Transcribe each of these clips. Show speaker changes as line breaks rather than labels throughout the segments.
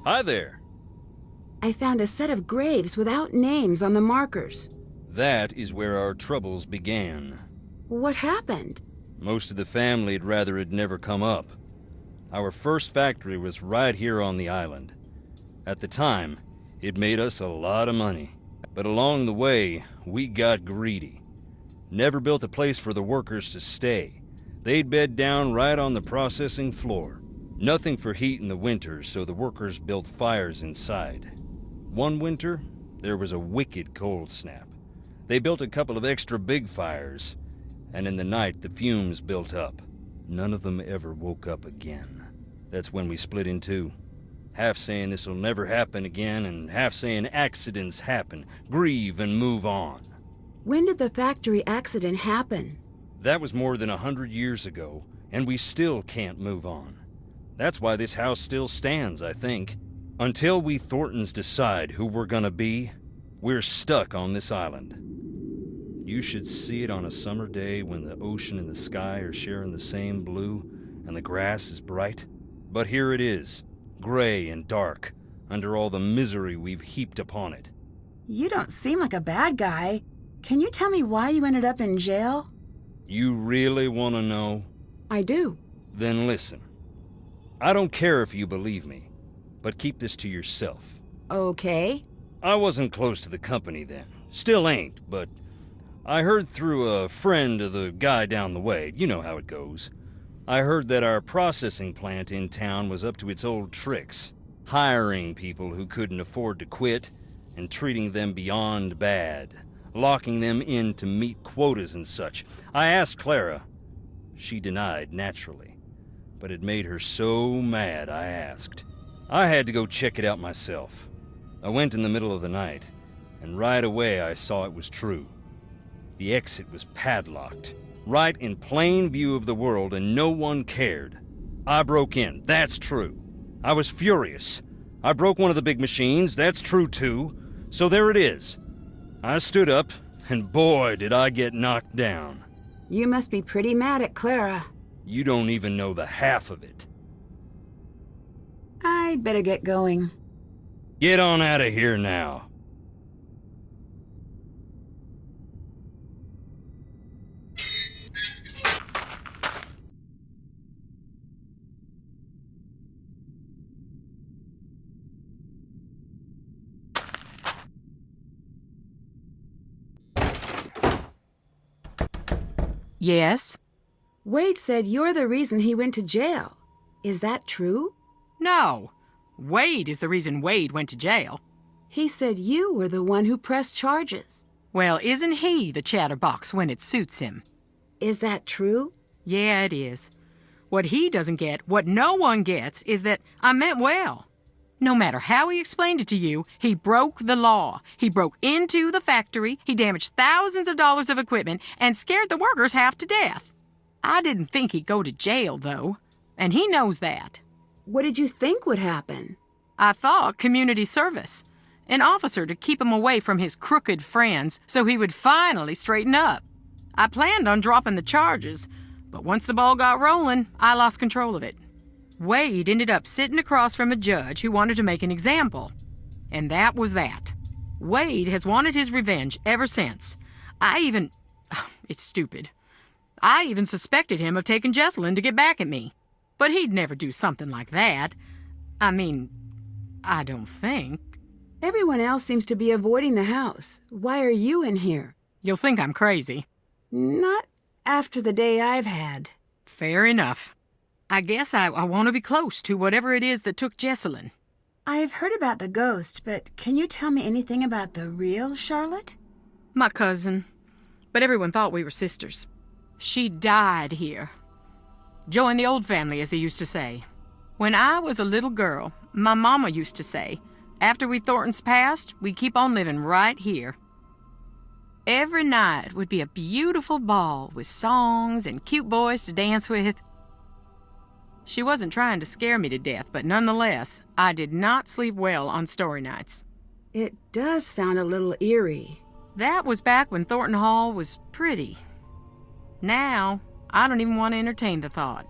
Hi there.
I found a set of graves without names on the markers.
That is where our troubles began.
What happened?
Most of the family'd rather it never come up. Our first factory was right here on the island. At the time, it made us a lot of money. But along the way, we got greedy. Never built a place for the workers to stay. They'd bed down right on the processing floor. Nothing for heat in the winters, so the workers built fires inside. One winter, there was a wicked cold snap. They built a couple of extra big fires, and in the night the fumes built up. None of them ever woke up again. That's when we split in two. Half saying this'll never happen again, and half saying accidents happen, grieve and move on.
When did the factory accident happen?
That was more than 100 years ago, and we still can't move on. That's why this house still stands, I think. Until we Thorntons decide who we're gonna be, we're stuck on this island. You should see it on a summer day when the ocean and the sky are sharing the same blue and the grass is bright. But here it is, gray and dark, under all the misery we've heaped upon it.
You don't seem like a bad guy. Can you tell me why you ended up in jail?
You really want to know?
I do.
Then listen. I don't care if you believe me, but keep this to yourself.
Okay.
I wasn't close to the company then. Still ain't, but I heard through a friend of the guy down the way. You know how it goes. I heard that our processing plant in town was up to its old tricks, hiring people who couldn't afford to quit and treating them beyond bad, locking them in to meet quotas and such. I asked Clara. She denied, naturally, but it made her so mad I asked. I had to go check it out myself. I went in the middle of the night, and right away I saw it was true. The exit was padlocked, right in plain view of the world, and no one cared. I broke in, that's true. I was furious. I broke one of the big machines, that's true too. So there it is. I stood up, and boy did I get knocked down.
You must be pretty mad at Clara.
You don't even know the half of it.
I'd better get going.
Get on out of here now.
Yes?
Wade said you're the reason he went to jail. Is that true?
No. Wade is the reason Wade went to jail.
He said you were the one who pressed charges.
Well, isn't he the chatterbox when it suits him?
Is that true?
Yeah, it is. What he doesn't get, what no one gets, is that I meant well. No matter how he explained it to you, he broke the law. He broke into the factory, he damaged thousands of dollars of equipment, and scared the workers half to death. I didn't think he'd go to jail, though, and he knows that.
What did you think would happen?
I thought community service. An officer to keep him away from his crooked friends so he would finally straighten up. I planned on dropping the charges, but once the ball got rolling, I lost control of it. Wade ended up sitting across from a judge who wanted to make an example. And that was that. Wade has wanted his revenge ever since. It's stupid. I even suspected him of taking Jessalyn to get back at me. But he'd never do something like that. I don't think.
Everyone else seems to be avoiding the house. Why are you in here?
You'll think I'm crazy.
Not after the day I've had.
Fair enough. I guess I want to be close to whatever it is that took Jessalyn.
I've heard about the ghost, but can you tell me anything about the real Charlotte?
My cousin. But everyone thought we were sisters. She died here. Joined the old family, as they used to say. When I was a little girl, my mama used to say, after we Thorntons passed, we'd keep on living right here. Every night would be a beautiful ball with songs and cute boys to dance with. She wasn't trying to scare me to death, but nonetheless, I did not sleep well on story nights.
It does sound a little eerie.
That was back when Thornton Hall was pretty. Now, I don't even want to entertain the thought.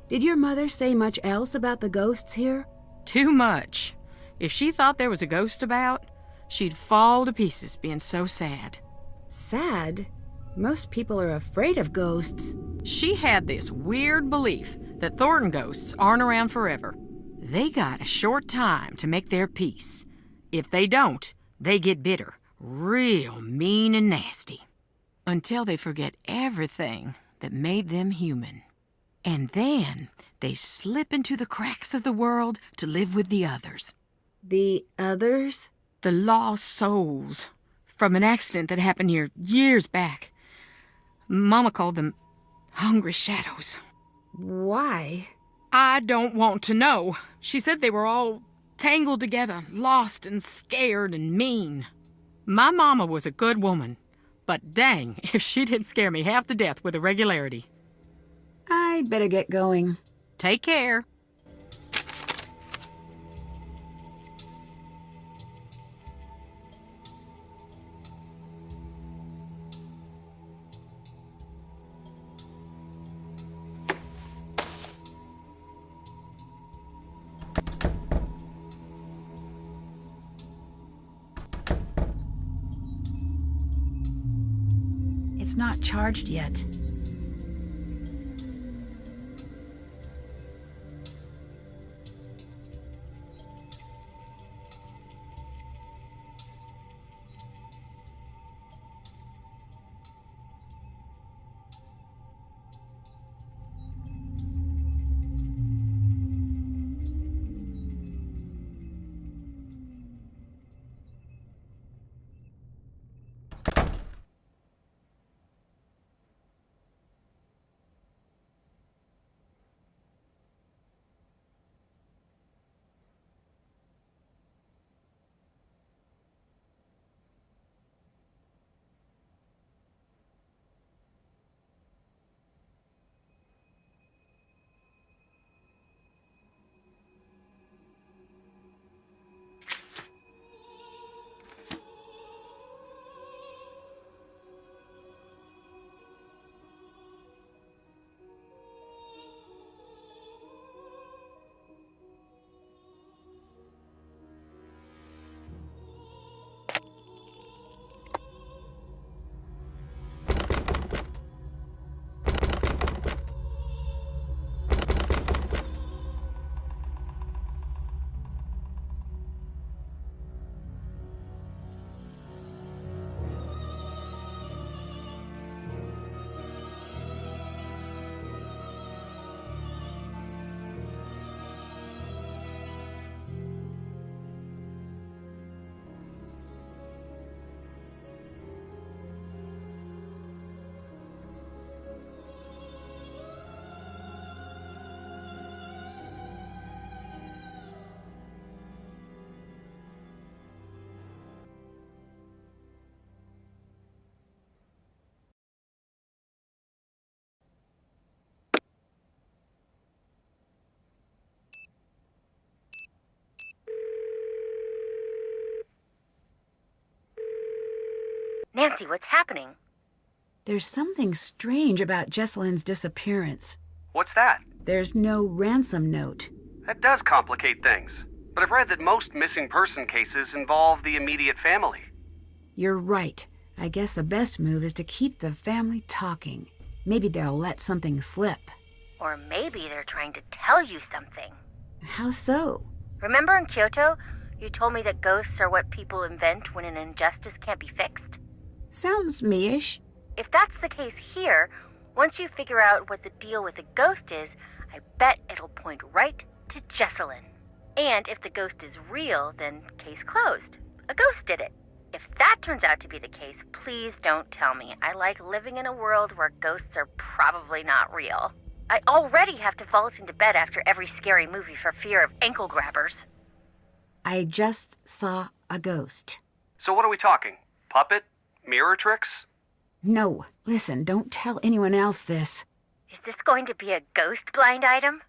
Did your mother say much else about the ghosts here?
Too much. If she thought there was a ghost about, she'd fall to pieces being so sad.
Sad? Most people are afraid of ghosts.
She had this weird belief that Thornton ghosts aren't around forever. They got a short time to make their peace. If they don't, they get bitter, real mean and nasty, until they forget everything that made them human. And then they slip into the cracks of the world to live with the others.
The others?
The lost souls from an accident that happened here years back. Mama called them hungry shadows.
Why?
I don't want to know. She said they were all tangled together, lost and scared and mean. My mama was a good woman, but dang if she didn't scare me half to death with a regularity.
I'd better get going.
Take care.
It's not charged yet.
Nancy, what's happening?
There's something strange about Jessalyn's disappearance.
What's that?
There's no ransom note.
That does complicate things. But I've read that most missing person cases involve the immediate family.
You're right. I guess the best move is to keep the family talking. Maybe they'll let something slip.
Or maybe they're trying to tell you something.
How so?
Remember in Kyoto, you told me that ghosts are what people invent when an injustice can't be fixed?
Sounds me-ish.
If that's the case here, once you figure out what the deal with the ghost is, I bet it'll point right to Jessalyn. And if the ghost is real, then case closed. A ghost did it. If that turns out to be the case, please don't tell me. I like living in a world where ghosts are probably not real. I already have to vault into bed after every scary movie for fear of ankle grabbers.
I just saw a ghost.
So what are we talking? Puppet? Mirror tricks?
No, listen, don't tell anyone else this.
Is this going to be a ghost blind item?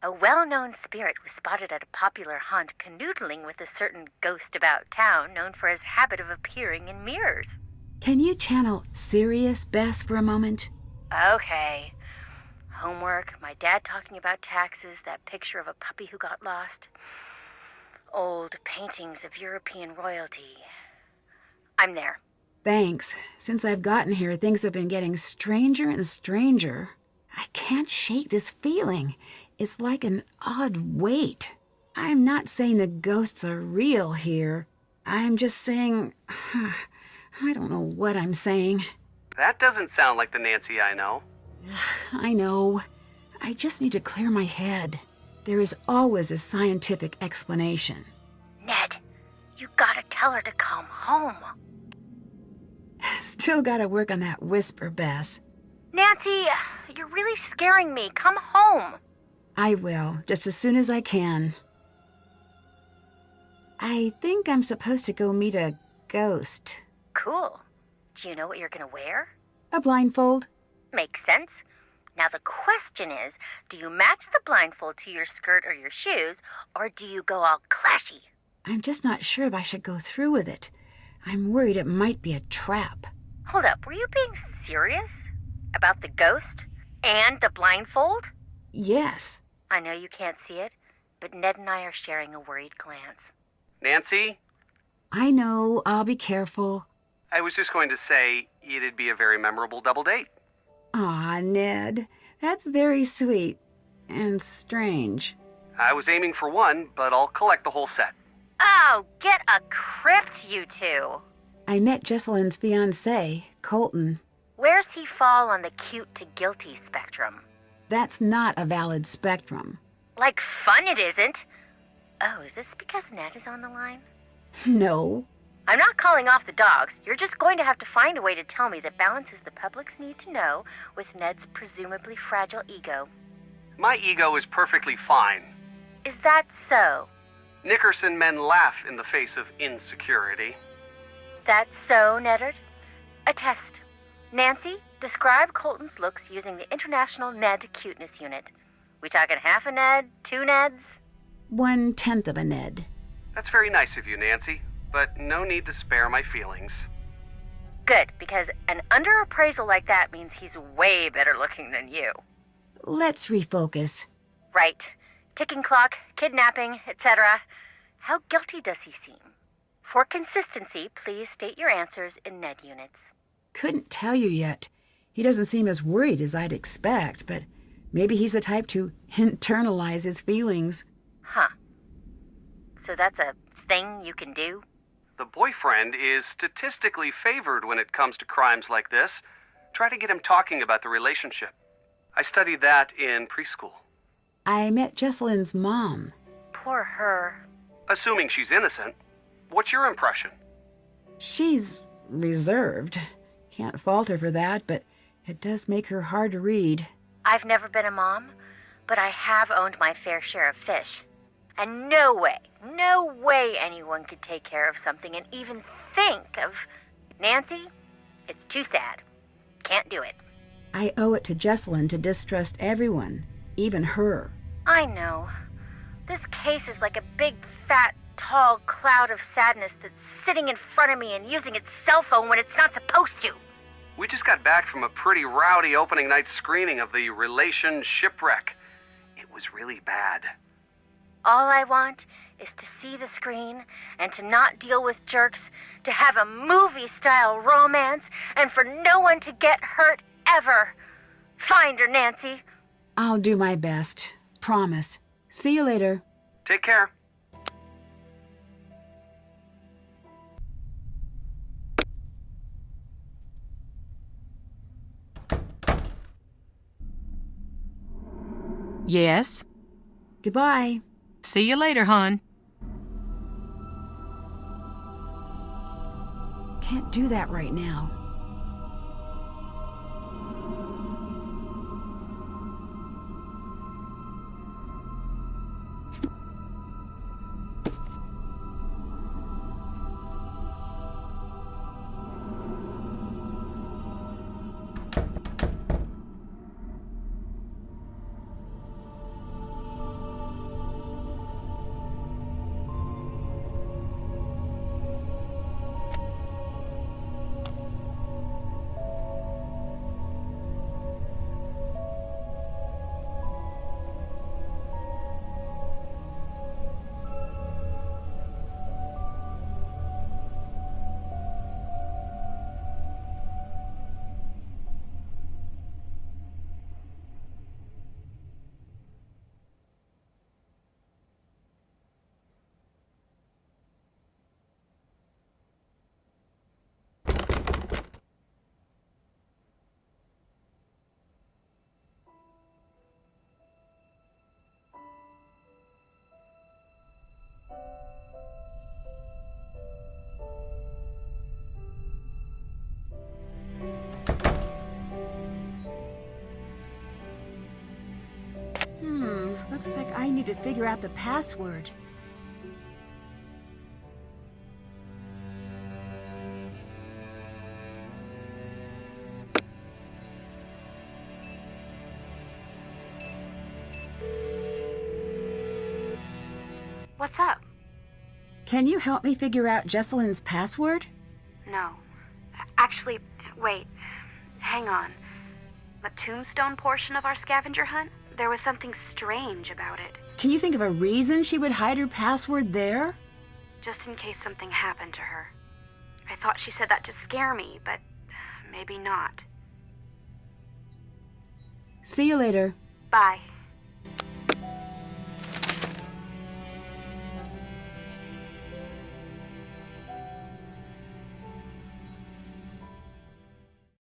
A well-known spirit was spotted at a popular haunt canoodling with a certain ghost about town known for his habit of appearing in mirrors.
Can you channel Sirius Bess for a moment?
Okay. Homework, my dad talking about taxes, that picture of a puppy who got lost. old paintings of European royalty. I'm there.
Thanks. Since I've gotten here, things have been getting stranger and stranger. I can't shake this feeling. It's like an odd weight. I'm not saying the ghosts are real here. I'm just saying... I don't know what I'm saying.
That doesn't sound like the Nancy I know.
I know. I just need to clear my head. There is always a scientific explanation.
Ned, you gotta tell her to come home.
Still gotta work on that whisper, Bess.
Nancy, you're really scaring me. Come home.
I will, just as soon as I can. I think I'm supposed to go meet a ghost.
Cool. Do you know what you're gonna wear?
A blindfold?
Makes sense. Now the question is, do you match the blindfold to your skirt or your shoes, or do you go all clashy?
I'm just not sure if I should go through with it. I'm worried it might be a trap.
Hold up, were you being serious? About the ghost? And the blindfold?
Yes.
I know you can't see it, but Ned and I are sharing a worried glance.
Nancy?
I know, I'll be careful.
I was just going to say it'd be a very memorable double date.
Aw, Ned, that's very sweet and strange.
I was aiming for one, but I'll collect the whole set.
Oh, get a crypt, you two.
I met Jessalyn's fiancé, Colton.
Where's he fall on the cute to guilty spectrum?
That's not a valid spectrum.
Like fun it isn't. Oh, is this because Ned is on the line?
No.
I'm not calling off the dogs. You're just going to have to find a way to tell me that balances the public's need to know with Ned's presumably fragile ego.
My ego is perfectly fine.
Is that so?
Nickerson men laugh in the face of insecurity.
That's so, Neddard? A test. Nancy, describe Colton's looks using the International Ned Cuteness Unit. We talking half a Ned, 2 Neds?
1/10 of a Ned.
That's very nice of you, Nancy, but no need to spare my feelings.
Good, because an underappraisal like that means he's way better looking than you.
Let's refocus.
Right. Ticking clock, kidnapping, etc. How guilty does he seem? For consistency, please state your answers in Ned units.
Couldn't tell you yet. He doesn't seem as worried as I'd expect, but maybe he's the type to internalize his feelings.
Huh. So that's a thing you can do?
The boyfriend is statistically favored when it comes to crimes like this. Try to get him talking about the relationship. I studied that in preschool.
I met Jessalyn's mom.
Poor her.
Assuming she's innocent, what's your impression?
She's reserved. Can't fault her for that, but it does make her hard to read.
I've never been a mom, but I have owned my fair share of fish. And no way anyone could take care of something and even think of... Nancy, it's too sad. Can't do it.
I owe it to Jessalyn to distrust everyone, even her.
I know. This case is like a big, fat, tall cloud of sadness that's sitting in front of me and using its cell phone when it's not supposed to.
We just got back from a pretty rowdy opening night screening of the Relation Shipwreck. It was really bad.
All I want is to see the screen and to not deal with jerks, to have a movie-style romance, and for no one to get hurt ever. Find her, Nancy.
I'll do my best. Promise. See you later.
Take care.
Yes?
Goodbye.
See you later, hon.
Can't do that right now. need to figure out the password.
What's up?
Can you help me figure out Jessalyn's password?
No. Actually, wait. Hang on. The tombstone portion of our scavenger hunt? There was something strange about it.
Can you think of a reason she would hide her password there?
Just in case something happened to her. I thought she said that to scare me, but maybe not.
See you later.
Bye.